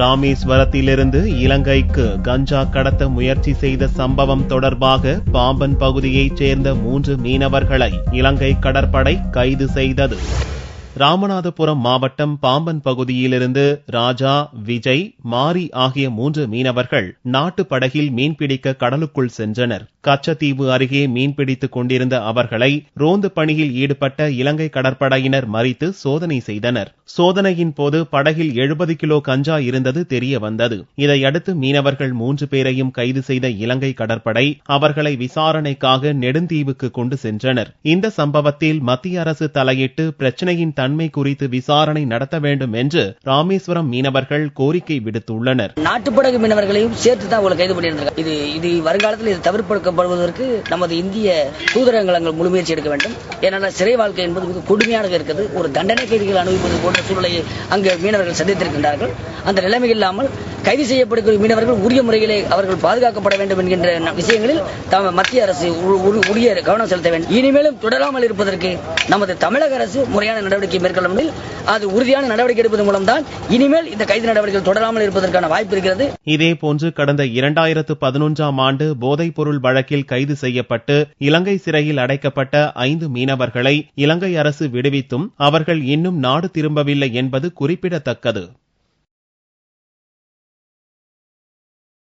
ராமேஸ்வரத்திலிருந்து இலங்கைக்கு கஞ்சா கடத்த முயற்சி செய்த சம்பவம் தொடர்பாக பாம்பன் பகுதியைச் சேர்ந்த 3 மீனவர்களை இலங்கை கடற்படை கைது செய்தது. ராமநாதபுரம் மாவட்டம் பாம்பன் பகுதியிலிருந்து ராஜா, விஜய், மாரி ஆகிய 3 மீனவர்கள் நாட்டு படகில் மீன்பிடிக்க கடலுக்குள் சென்றனர். கச்சத்தீவு அருகே மீன்பிடித்துக் கொண்டிருந்த அவர்களை ரோந்து பணியில் ஈடுபட்ட இலங்கை கடற்படையினர் மறித்து சோதனை செய்தனர். சோதனையின் போது படகில் 70 கிலோ கஞ்சா இருந்தது தெரிய வந்தது. இதையடுத்து மீனவர்கள் 3 பேரையும் கைது செய்த இலங்கை கடற்படை அவர்களை விசாரணைக்காக நெடுந்தீவுக்கு கொண்டு சென்றனர். இந்த சம்பவத்தில் மத்திய அரசு தலையிட்டு பிரச்சனையின் தன்மை குறித்து விசாரணை நடத்த வேண்டும் என்று ராமேஸ்வரம் மீனவர்கள் கோரிக்கை விடுத்துள்ளனர். நாட்டுப்படகு மீனவர்களையும் சேர்த்து தான் கைது பண்ணியிருந்தாங்க. இது வருங்காலத்தில் இது தவிர்க்கப்படுவதற்கு நமது இந்திய தூதரகங்கள் முழு முயற்சி எடுக்க வேண்டும். ஏன்னா சிறை வாழ்க்கை என்பது மிக கொடுமையாக இருக்கிறது. ஒரு தண்டனை கைதிகள் அனுபவிப்பது போன்ற சூழலை அங்கு மீனவர்கள் சந்தித்திருக்கின்றார்கள். அந்த நிலைமை இல்லாமல் கைது செய்யப்படக்கூடிய மீனவர்கள் உரிய முறையிலே அவர்கள் பாதுகாக்கப்பட வேண்டும் என்கின்ற விஷயங்களில் மத்திய அரசு உரிய கவனம் செலுத்த வேண்டும். இனிமேலும் தொடராமல் இருப்பதற்கு நமது தமிழக அரசு முறையான நடவடிக்கை மேற்கொள்ள அது உறுதியான நடவடிக்கை எடுப்பதன் மூலம் தான் இனிமேல் இந்த கைது நடவடிக்கைகள் தொடராமல் இருப்பதற்கான வாய்ப்பு இருக்கிறது. இதேபோன்று கடந்த 2011ஆம் ஆண்டு போதைப் பொருள் வழக்கில் கைது செய்யப்பட்டு இலங்கை சிறையில் அடைக்கப்பட்ட 5 மீனவர்களை இலங்கை அரசு விடுவித்தும் அவர்கள் இன்னும் நாடு திரும்பவில்லை என்பது குறிப்பிடத்தக்கது.